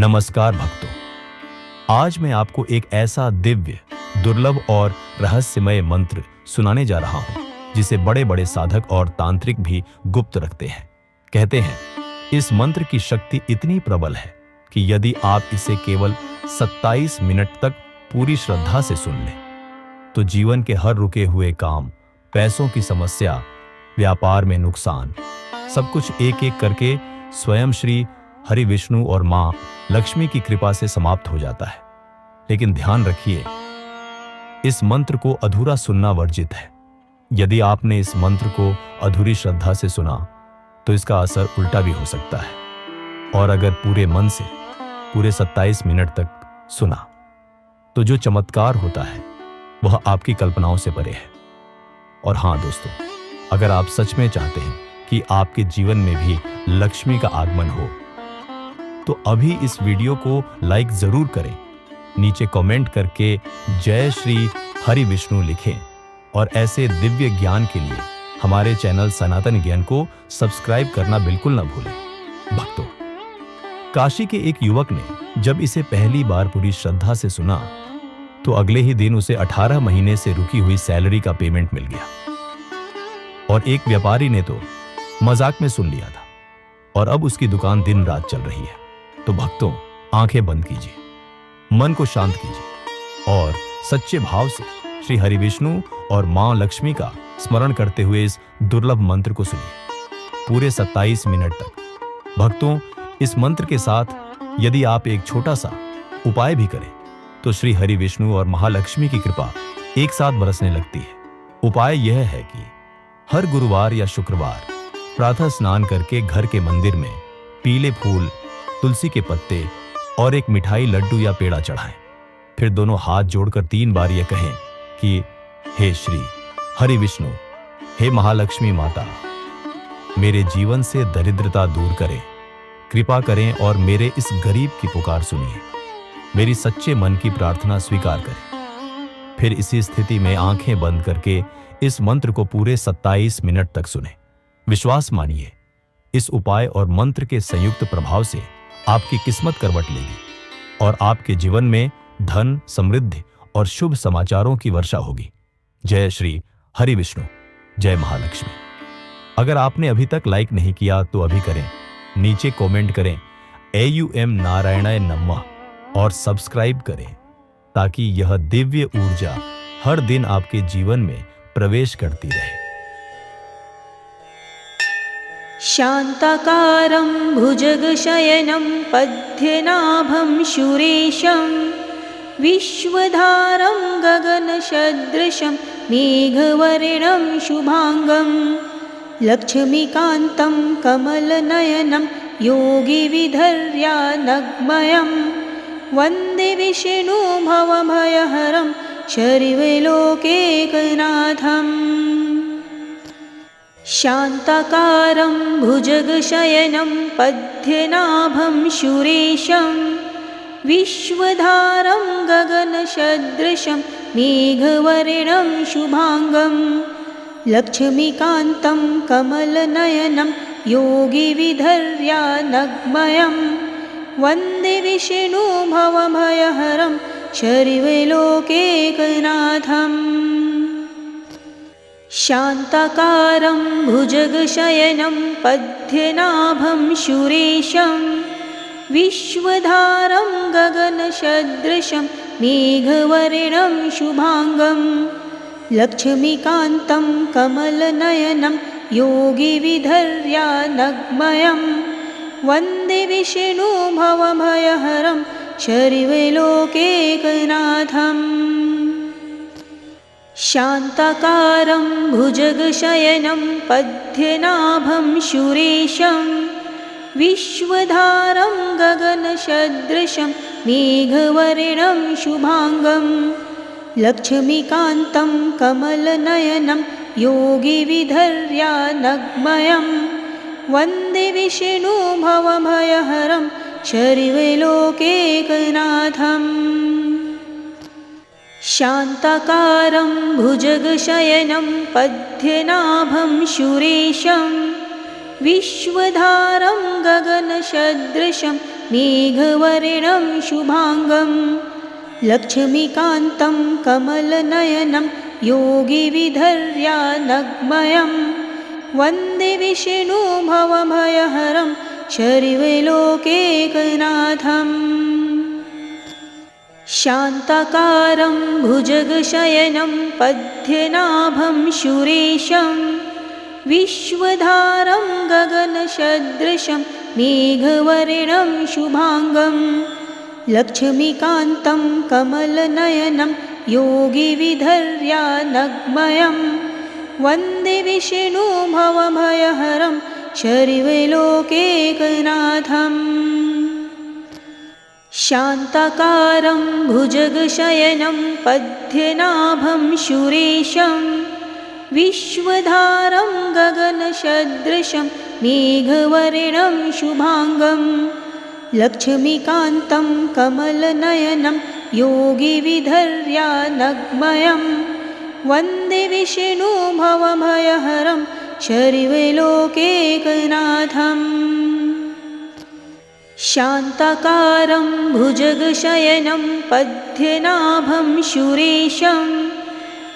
नमस्कार भक्तों, आज मैं आपको एक ऐसा दिव्य, दुर्लभ और रहस्यमय मंत्र सुनाने जा रहा हूं, जिसे बड़े बड़े साधक और तांत्रिक भी गुप्त रखते हैं। कहते हैं, इस मंत्र की शक्ति इतनी प्रबल है कि यदि आप इसे केवल 27 मिनट तक पूरी श्रद्धा से सुन लें, तो जीवन के हर रुके हुए काम, पैसों की समस्या, व्यापार में नुकसान, सब कुछ एक एक करके स्वयं श्री हरि विष्णु और मां लक्ष्मी की कृपा से समाप्त हो जाता है। लेकिन ध्यान रखिए, इस मंत्र को अधूरा सुनना वर्जित है। यदि आपने इस मंत्र को अधूरी श्रद्धा से सुना, तो इसका असर उल्टा भी हो सकता है। और अगर पूरे मन से पूरे 27 मिनट तक सुना, तो जो चमत्कार होता है वह आपकी कल्पनाओं से परे है। और हां दोस्तों, अगर आप सच में चाहते हैं कि आपके जीवन में भी लक्ष्मी का आगमन हो, तो अभी इस वीडियो को लाइक जरूर करें, नीचे कमेंट करके जय श्री हरि विष्णु लिखें और ऐसे दिव्य ज्ञान के लिए हमारे चैनल सनातन ज्ञान को सब्सक्राइब करना बिल्कुल न भूलें। भक्तों, काशी के एक युवक ने जब इसे पहली बार पूरी श्रद्धा से सुना, तो अगले ही दिन उसे 18 महीने से रुकी हुई सैलरी का पेमेंट मिल गया। और एक व्यापारी ने तो मजाक में सुन लिया था, और अब उसकी दुकान दिन रात चल रही है। तो भक्तों, आंखें बंद कीजिए, मन को शांत कीजिए और सच्चे भाव से श्री हरि विष्णु और मां लक्ष्मी का स्मरण करते हुए इस दुर्लभ मंत्र को सुनिए पूरे 27 मिनट तक। भक्तों, इस मंत्र के साथ यदि आप एक छोटा सा उपाय भी करें, तो श्री हरि विष्णु और महालक्ष्मी की कृपा एक साथ बरसने लगती है। उपाय यह है कि हर गुरुवार या शुक्रवार प्रातः स्नान करके घर के मंदिर में पीले फूल, तुलसी के पत्ते और एक मिठाई, लड्डू या पेड़ा चढ़ाएं। फिर दोनों हाथ जोड़कर 3 बार यह कहें कि हे श्री हरि विष्णु, हे महालक्ष्मी माता, मेरे जीवन से दरिद्रता दूर करें, कृपा करें और मेरे इस गरीब की पुकार सुनिए, मेरी सच्चे मन की प्रार्थना स्वीकार करें। फिर इसी स्थिति में आंखें बंद करके इस मंत्र को पूरे 27 मिनट तक सुने। विश्वास मानिए, इस उपाय और मंत्र के संयुक्त प्रभाव से आपकी किस्मत करवट लेगी और आपके जीवन में धन, समृद्धि और शुभ समाचारों की वर्षा होगी। जय श्री हरि विष्णु, जय महालक्ष्मी। अगर आपने अभी तक लाइक नहीं किया तो अभी करें, नीचे कमेंट करें AUM नारायणाय नमः और सब्सक्राइब करें, ताकि यह दिव्य ऊर्जा हर दिन आपके जीवन में प्रवेश करती रहे। शान्ताकारं भुजगशयनं पद्मनाभं सुरेशं विश्वधारं गगनसदृशं मेघवर्णं शुभांगं लक्ष्मीकान्तं कमलनयनं योगिविधर्यानग्मयं वन्दे विष्णु भवभयहरं शर्वलोकैकनाथम्। शान्ताकारं भुजगशयनं पद्मनाभं सुरेशं विश्वधारं गगनसदृशं मेघवर्णं शुभांगं लक्ष्मीकान्तं कमलनयनं योगिविधर्यानग्मयं वन्दे विष्णु भवभयहरं शर्वलोकैकनाथम्। शान्ताकारं भुजगशयनं पद्मनाभं सुरेशं विश्वधारं गगनसदृशं मेघवर्णं शुभांगं लक्ष्मीकान्तं कमलनयनं योगिविधर्यानग्मयं वन्दे विष्णु भवभयहरं शर्वलोकैकनाथम्। शान्ताकारं भुजगशयनं पद्मनाभं सुरेशं विश्वधारं गगनसदृशं मेघवर्णं शुभांगं लक्ष्मीकान्तं कमलनयनं योगिविधर्यानग्मयं वन्दे विष्णु भवभयहरं शर्वलोकैकनाथम्। शान्ताकारं भुजगशयनं पद्मनाभं सुरेशं विश्वधारं गगनसदृशं मेघवर्णं शुभाङ्गं लक्ष्मीकान्तं कमलनयनं योगिविधर्यानग्मयं वन्दे विष्णुं भवभयहरं सर्वलोकैकनाथम् शान्ताकारं भुजगशयनं पद्मनाभं सुरेशं विश्वधारं गगनसदृशं मेघवर्णं शुभाङ्गं लक्ष्मीकान्तं कमलनयनं योगिविधर्यानग्मयं वन्दे विष्णुं भवभयहरं सर्वलोकैकनाथम् शान्ताकारं भुजगशयनं पद्मनाभं सुरेशं विश्वधारं गगनसदृशं मेघवर्णं शुभाङ्गं लक्ष्मीकान्तं कमलनयनं योगिविधर्यानग्मयं वन्दे विष्णुं भवभयहरं सर्वलोकैकनाथम् शान्ताकारं भुजगशयनं पद्मनाभं सुरेशं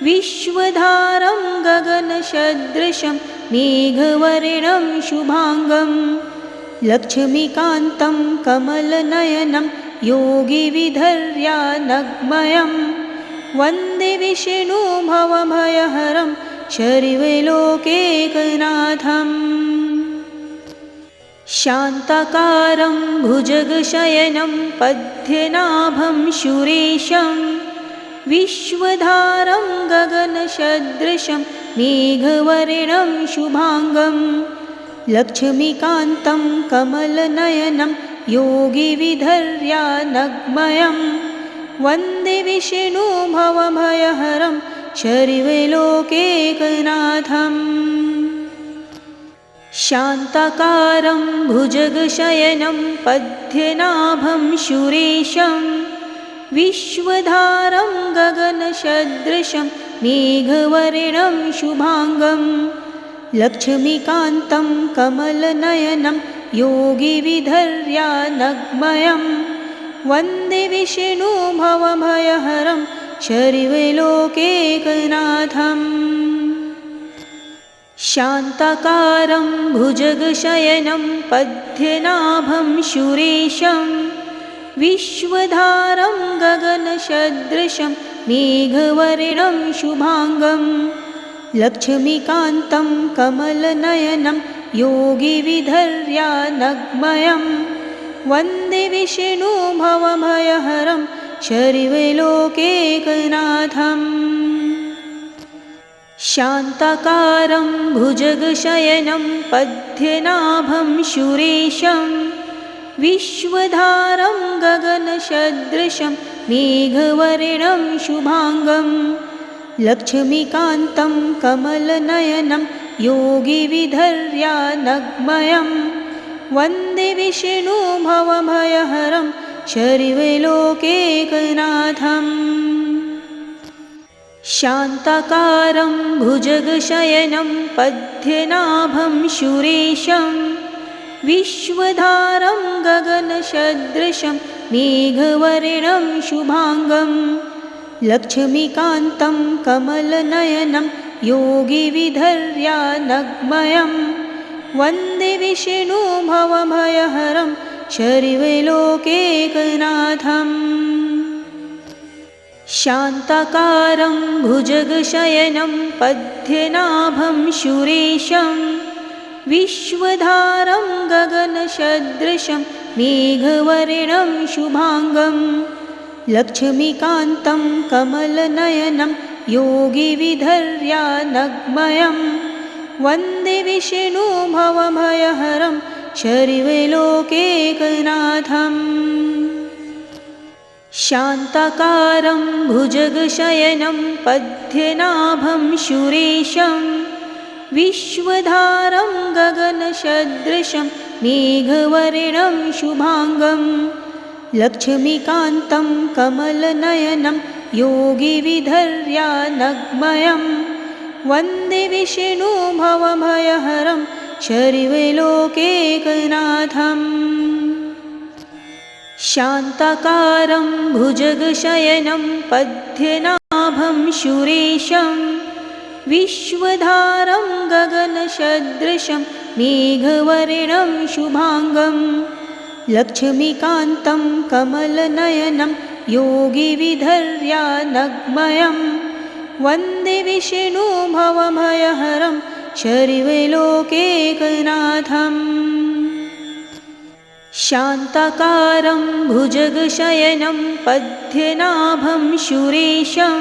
विश्वधारं गगनसदृशं मेघवर्णं शुभाङ्गं लक्ष्मीकान्तं कमलनयनं योगिविधर्यानग्मयं वन्दे विष्णुं भवभयहरं सर्वलोकैकनाथम् शान्ताकारं भुजगशयनं पद्मनाभं सुरेशं विश्वधारं गगनसदृशं मेघवर्णं शुभाङ्गं लक्ष्मीकान्तं कमलनयनं योगिविधर्यानग्मयं वन्दे विष्णुं भवभयहरं सर्वलोकैकनाथम् शान्ताकारं भुजगशयनं पद्मनाभं सुरेशं विश्वधारं गगनसदृशं मेघवर्णं शुभाङ्गं लक्ष्मीकान्तं कमलनयनं योगिविधर्यानग्मयं वन्दे विष्णुं भवभयहरं सर्वलोकैकनाथम् शान्ताकारं भुजगशयनं पद्मनाभं सुरेशं विश्वधारं गगनसदृशं मेघवर्णं शुभाङ्गं लक्ष्मीकान्तं कमलनयनं योगिविधर्यानग्मयं वन्दे विष्णुं भवभयहरं सर्वलोकैकनाथम् शान्ताकारं भुजगशयनं पद्मनाभं सुरेशं विश्वधारं गगनसदृशं मेघवर्णं शुभाङ्गं लक्ष्मीकान्तं कमलनयनं योगिविधर्यानग्मयं वन्दे विष्णुं भवभयहरं सर्वलोकैकनाथम् शान्ताकारं भुजगशयनं पद्मनाभं सुरेशं विश्वधारं गगनसदृशं मेघवर्णं शुभाङ्गं लक्ष्मीकान्तं कमलनयनं योगिविधर्यानग्मयं वन्दे विष्णुं भवभयहरं सर्वलोकैकनाथम् शान्ताकारं भुजगशयनं पद्मनाभं सुरेशं विश्वधारं गगनसदृशं मेघवर्णं शुभाङ्गं लक्ष्मीकान्तं कमलनयनं योगिविधर्यानग्मयं वन्दे विष्णुं भवभयहरं सर्वलोकैकनाथम् शान्ताकारं भुजगशयनं पद्मनाभं सुरेशं विश्वधारं गगनसदृशं मेघवर्णं शुभाङ्गं लक्ष्मीकान्तं कमलनयनं योगिविधर्यानग्मयं वन्दे विष्णुं भवभयहरं शर्वलोकैकनाथम् शान्ताकारं भुजगशयनं पद्मनाभं सुरेशं विश्वधारं गगनसदृशं मेघवर्णं शुभांगं लक्ष्मीकान्तं कमलनयनं योगिविधर्यानग्मयं वन्दे विष्णु भवभयहरं शर्वलोकैकनाथम् शान्ताकारं भुजगशयनं पद्मनाभं सुरेशं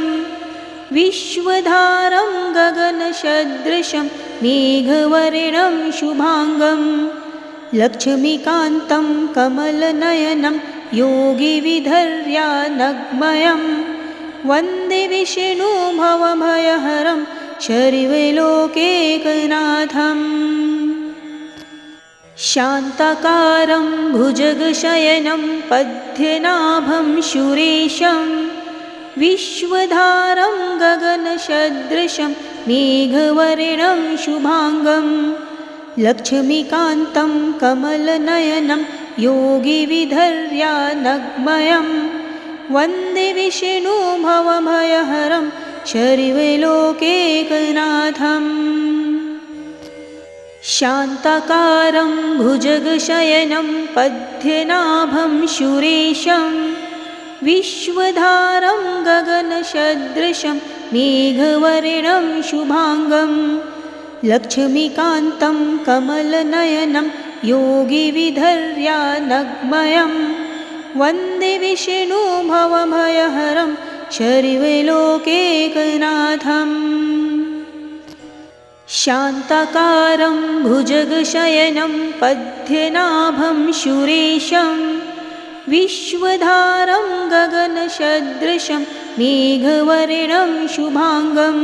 विश्वधारं गगनसदृशं मेघवर्णं शुभांगं लक्ष्मीकान्तं कमलनयनं योगिविधर्यानग्मयं वन्दे विष्णु भवभयहरं शर्वलोकैकनाथम् शान्ताकारं भुजगशयनं पद्मनाभं सुरेशं विश्वधारं गगनसदृशं मेघवर्णं शुभांगं लक्ष्मीकान्तं कमलनयनं योगिविधर्यानग्मयं वन्दे विष्णु भवभयहरं शर्वलोकैकनाथम् शान्ताकारं भुजगशयनं पद्मनाभं सुरेशं विश्वधारं गगनसदृशं मेघवर्णं शुभांगं लक्ष्मीकान्तं कमलनयनं योगिविधर्यानग्मयं वन्दे विष्णु भवभयहरं शर्वलोकैकनाथम् शान्ताकारं भुजगशयनं पद्मनाभं सुरेशं विश्वधारं गगनसदृशं मेघवर्णं शुभांगं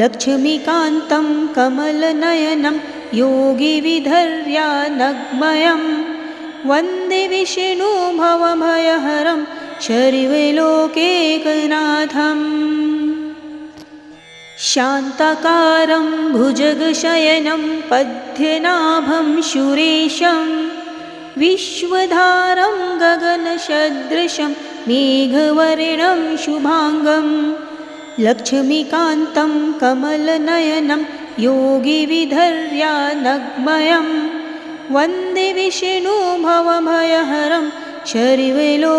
लक्ष्मीकान्तं कमलनयनं योगिविधर्यानग्मयं वन्दे विष्णु भवभयहरं शर्वलोकैकनाथम् शान्ताकारं भुजगशयनं पद्मनाभं सुरेशं विश्वधारं गगनसदृशं मेघवर्णं शुभांगं लक्ष्मीकान्तं कमलनयनं योगिविधर्यानग्मयं वन्दे विष्णु भवभयहरं शर्वलोकैकनाथम्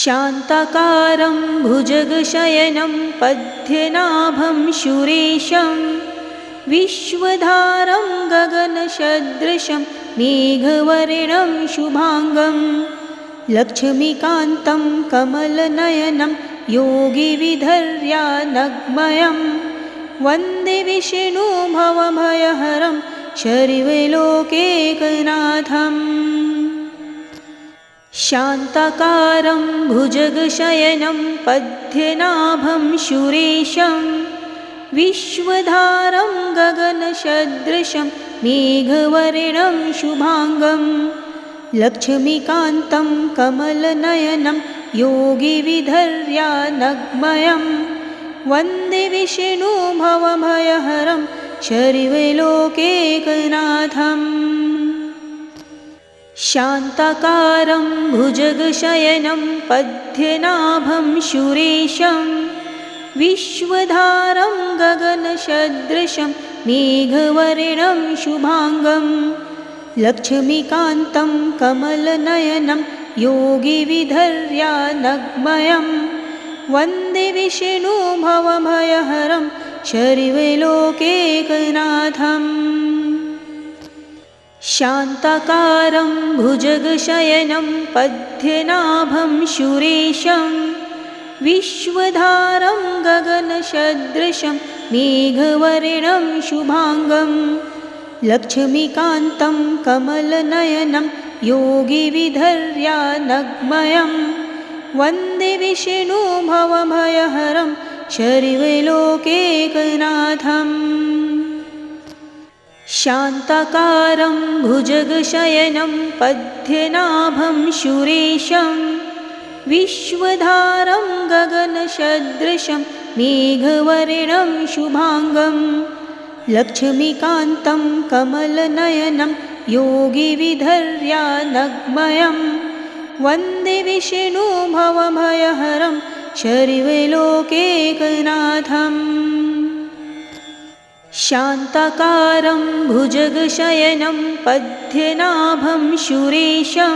शान्ताकारं भुजगशयनं पद्मनाभं सुरेशं विश्वधारं गगनसदृशं मेघवर्णं शुभांगं लक्ष्मीकान्तं कमलनयनं योगिविधर्यानग्मयं वन्दे विष्णु भवभयहरं शर्वलोकैकनाथम् शान्ताकारं भुजगशयनं पद्मनाभं सुरेशं विश्वधारं गगनसदृशं मेघवर्णं शुभांगं लक्ष्मीकान्तं कमलनयनं योगिविधर्यानग्मयं वन्दे विष्णु भवभयहरं शर्वलोकैकनाथम् शान्ताकारं भुजगशयनं पद्मनाभं सुरेशं विश्वधारं गगनसदृशं मेघवर्णं शुभांगं लक्ष्मीकान्तं कमलनयनं योगिविधर्यानग्मयं वन्दे विष्णु भवभयहरं शर्वलोकैकनाथम् शान्ताकारं भुजगशयनं पद्मनाभं सुरेशं विश्वधारं गगनसदृशं मेघवर्णं शुभांगं लक्ष्मीकान्तं कमलनयनं योगिविधर्यानग्मयं वन्दे विष्णु भवभयहरं शर्वलोकैकनाथम् शान्ताकारं भुजगशयनं पद्मनाभं सुरेशं विश्वधारं गगनसदृशं मेघवर्णं शुभाङ्गं लक्ष्मीकान्तं कमलनयनं योगिविधर्यानग्मयं वन्दे विष्णु भवभयहरं शर्वलोकैकनाथम् शान्ताकारं भुजगशयनं पद्मनाभं सुरेशं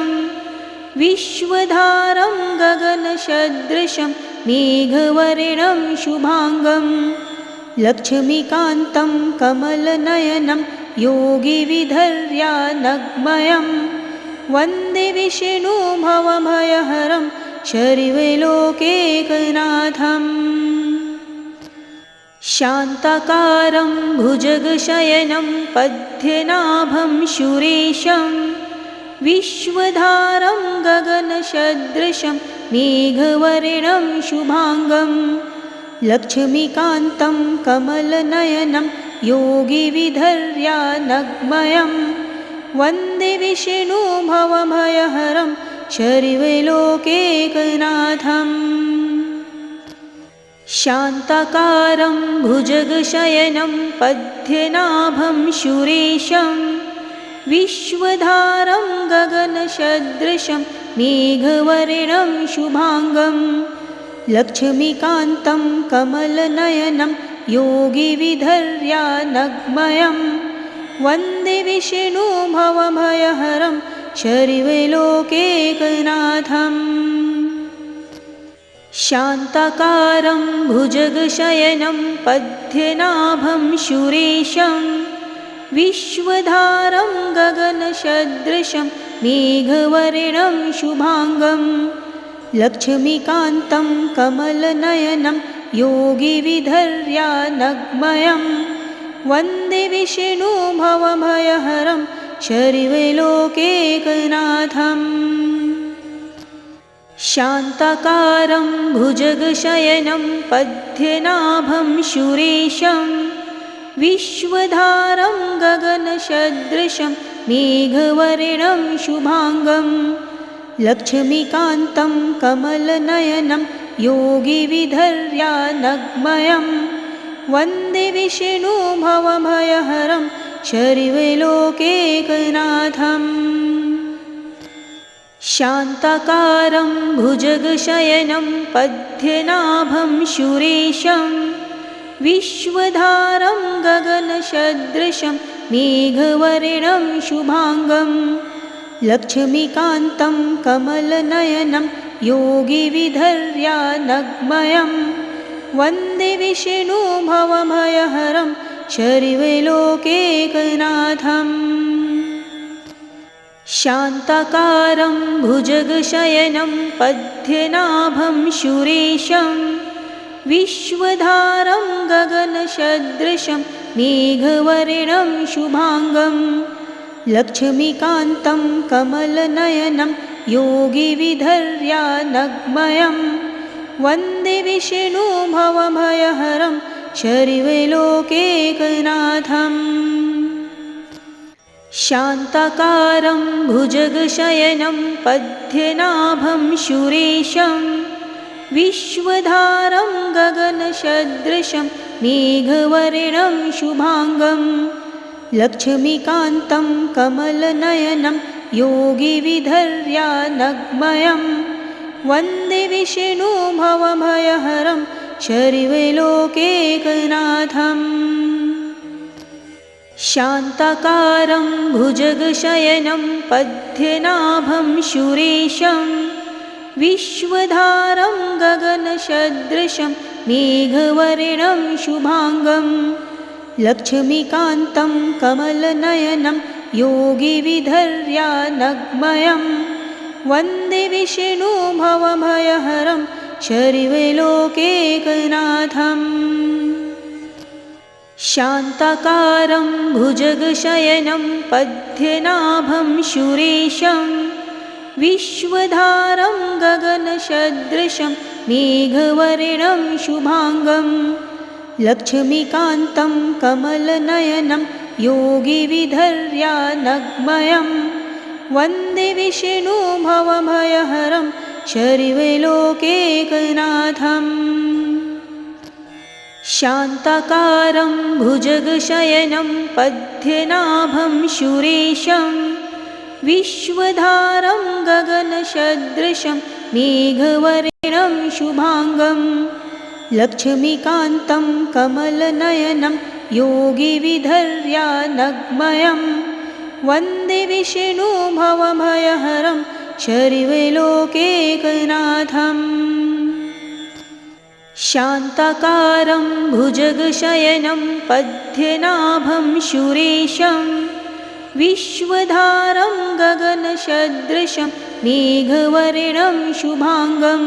विश्वधारं गगनसदृशं मेघवर्णं शुभाङ्गं लक्ष्मीकान्तं कमलनयनं योगिविधर्यानग्मयं वन्दे विष्णु भवभयहरं शर्वलोकैकनाथम् शान्ताकारं भुजगशयनं पद्मनाभं सुरेशं विश्वधारं गगनसदृशं मेघवर्णं शुभाङ्गं लक्ष्मीकान्तं कमलनयनं योगिविधर्यानग्मयं वन्दे विष्णु भवभयहरं शर्वलोकैकनाथम् शान्ताकारं भुजगशयनं पद्मनाभं सुरेशं विश्वधारं गगनसदृशं मेघवर्णं शुभाङ्गं लक्ष्मीकान्तं कमलनयनं योगिविधर्यानग्मयं वन्दे विष्णु भवभयहरं शर्वलोकैकनाथम् शान्ताकारं भुजगशयनं पद्मनाभं सुरेशं विश्वधारं गगनसदृशं मेघवर्णं शुभाङ्गं लक्ष्मीकान्तं कमलनयनं योगिविधर्यानग्मयं वन्दे विष्णु भवभयहरं शर्वलोकैकनाथम् शान्ताकारं भुजगशयनं पद्मनाभं सुरेशं विश्वधारं गगनसदृशं मेघवर्णं शुभाङ्गं लक्ष्मीकान्तं कमलनयनं योगिविधर्यानग्मयं वन्दे विष्णु भवभयहरं शर्वलोकैकनाथम् शान्ताकारं भुजगशयनं पद्मनाभं सुरेशं विश्वधारं गगनसदृशं मेघवर्णं शुभाङ्गं लक्ष्मीकान्तं कमलनयनं योगिविधर्यानग्मयं वन्दे विष्णु भवभयहरं शर्वलोकैकनाथम् शान्ताकारं भुजगशयनं पद्मनाभं सुरेशं विश्वधारं गगनसदृशं मेघवर्णं शुभाङ्गं लक्ष्मीकान्तं कमलनयनं योगिविधर्यानग्मयं वन्दे विष्णु भवभयहरं शर्वलोकैकनाथम् शान्ताकारं भुजगशयनं पद्मनाभं सुरेशं विश्वधारं गगनसदृशं मेघवर्णं शुभाङ्गं लक्ष्मीकान्तं कमलनयनं योगिविधर्यानग्मयं वन्दे विष्णु भवभयहरं शर्वलोकैकनाथम् शान्ताकारं भुजगशयनं पद्मनाभं सुरेशं विश्वधारं गगनसदृशं मेघवर्णं शुभाङ्गं लक्ष्मीकान्तं कमलनयनं योगिविधर्यानग्मयं वन्दे विष्णु भवभयहरं शर्वलोकैकनाथम् शान्ताकारं भुजगशयनं पद्मनाभं सुरेशं विश्वधारं गगनसदृशं मेघवर्णं शुभाङ्गं लक्ष्मीकान्तं कमलनयनं योगिविधर्यानग्मयं वन्दे विष्णु भवभयहरं शर्वलोकैकनाथम् शान्ताकारं भुजगशयनं पद्मनाभं सुरेशं विश्वधारं गगनसदृशं मेघवर्णं शुभांगं लक्ष्मीकान्तं कमलनयनं योगिविधर्यानग्मयं वन्दे विष्णु भवभयहरं शर्वलोकैकनाथम्। शान्ताकारं भुजगशयनं पद्मनाभं सुरेशं विश्वधारं गगनसदृशं मेघवर्णं शुभांगं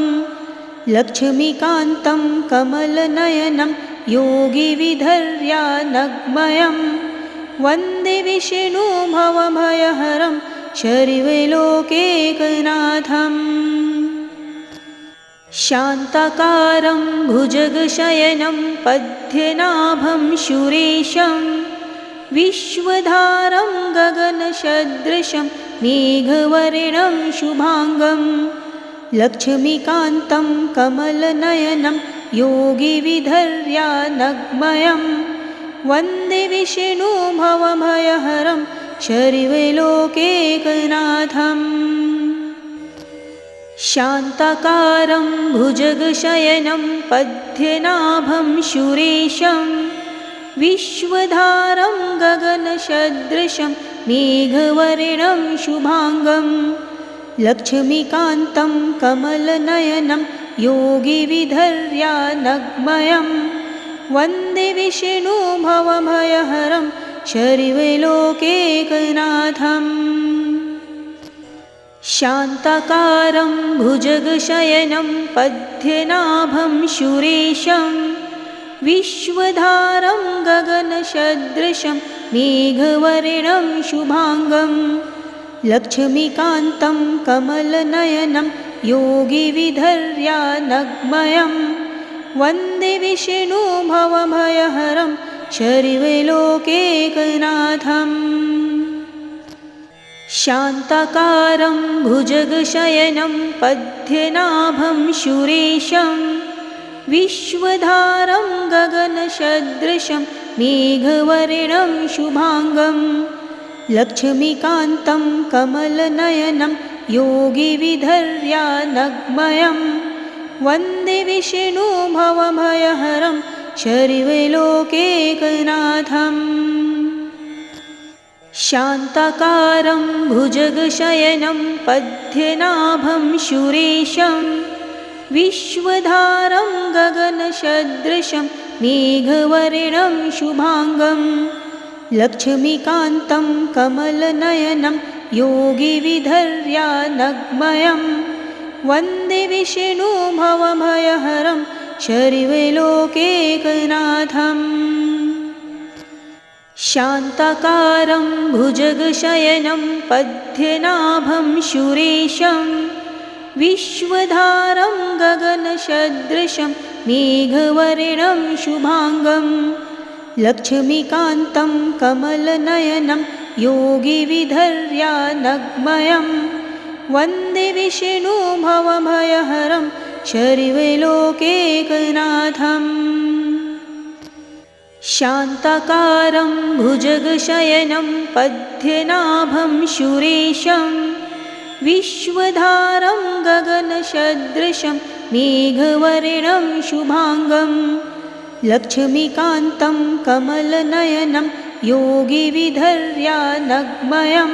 लक्ष्मीकान्तं कमलनयनं योगिविधर्यानग्मयं वन्दे विष्णु भवभयहरं शर्वलोकैकनाथम्। शान्ताकारं भुजगशयनं पद्मनाभं सुरेशं विश्वधारं गगनसदृशं मेघवर्णं शुभांगं लक्ष्मीकान्तं कमलनयनं योगिविधर्यानग्मयं वन्दे विष्णु भवभयहरं शर्वलोकैकनाथम्। शान्ताकारं भुजगशयनं पद्मनाभं सुरेशं विश्वधारं गगनसदृशं मेघवर्णं शुभांगं लक्ष्मीकान्तं कमलनयनं योगिविधर्यानग्मयं वन्दे विष्णु भवभयहरं शर्वलोकैकनाथम्। शान्ताकारं भुजगशयनं पद्मनाभं सुरेशं विश्वधारं गगनसदृशं मेघवर्णं शुभांगं लक्ष्मीकान्तं कमलनयनं योगिविधर्यानग्मयं वन्दे विष्णु भवभयहरं शर्वलोकैकनाथम्। शान्ताकारं भुजगशयनं पद्मनाभं सुरेशं विश्वधारं गगनसदृशं मेघवर्णं शुभांगं लक्ष्मीकान्तं कमलनयनं योगिविधर्यानग्मयं वन्दे विष्णु भवभयहरं शर्वलोकैकनाथम्। शान्ताकारं भुजगशयनं पद्मनाभं सुरेशं विश्वधारं गगनसदृशं मेघवर्णं शुभांगं लक्ष्मीकान्तं कमलनयनं योगिविधर्यानग्मयं वन्दे विष्णु भवभयहरं शर्वलोकैकनाथम्। शान्ताकारं भुजगशयनं पद्मनाभं सुरेशं विश्वधारं गगनसदृशं मेघवर्णं शुभांगं लक्ष्मीकान्तं कमलनयनं योगिविधर्यानग्मयं वन्दे विष्णु भवभयहरं शर्वलोकैकनाथम्। शान्ताकारं भुजगशयनं पद्मनाभं सुरेशं विश्वधारं गगनसदृशं मेघवर्णं शुभांगं लक्ष्मीकान्तं कमलनयनं योगिविधर्यानग्मयं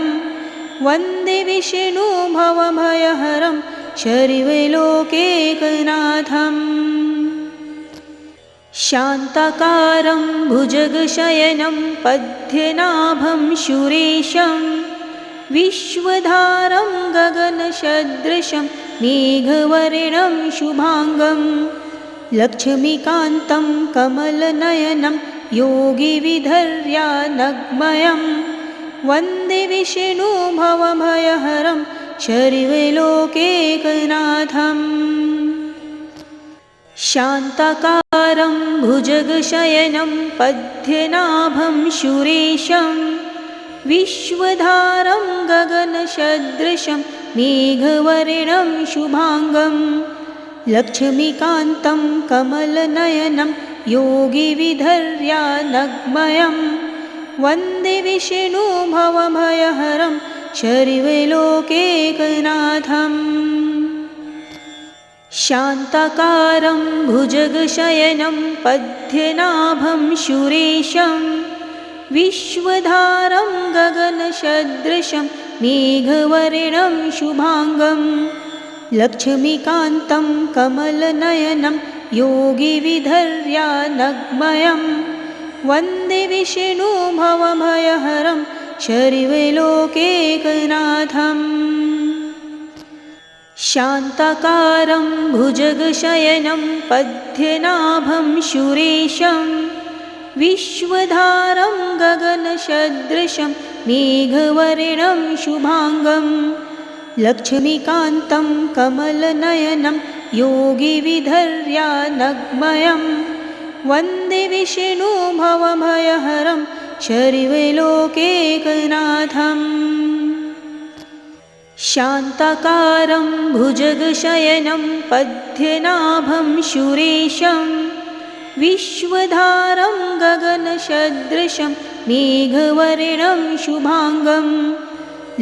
वन्दे विष्णु भवभयहरं शर्वलोकैकनाथम्। शान्ताकारं भुजगशयनं पद्मनाभं सुरेशं विश्वधारं गगनसदृशं मेघवर्णं शुभांगं लक्ष्मीकान्तं कमलनयनं योगिविधर्यानग्मयं वन्दे विष्णु भवभयहरं शर्वलोकैकनाथम्। शान्ताकारं भुजगशयनं पद्मनाभं सुरेशं विश्वधारं गगनसदृशं मेघवर्णं शुभांगं लक्ष्मीकान्तं कमलनयनं योगिविधर्यानग्मयं वन्दे विष्णुभवभयहरं शर्वलोकैकनाथम् शान्ताकारं भुजगशयनं पद्मनाभं सुरेशं विश्वधारं गगनसदृशं मेघवर्णं शुभाङ्गं लक्ष्मीकान्तं कमलनयनं योगिविधर्यानग्मयं वन्दे विष्णुभवभयहरं शर्वलोकैकनाथम् शान्ताकारं भुजगशयनं पद्मनाभं सुरेशं विश्वधारं गगनसदृशं मेघवर्णं शुभाङ्गं लक्ष्मीकान्तं कमलनयनं योगिविधर्यानग्मयं वन्दे विष्णुभवभयहरं शर्वलोकैकनाथम् शान्ताकारं भुजगशयनं पद्मनाभं सुरेशं विश्वधारं गगनसदृशं मेघवर्णं शुभाङ्गं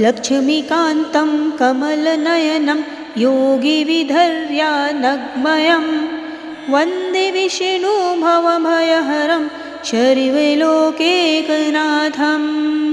लक्ष्मीकान्तं कमलनयनं योगिविधर्यानग्मयं वन्दे विष्णुभवभयहरं शर्वलोकैकनाथम्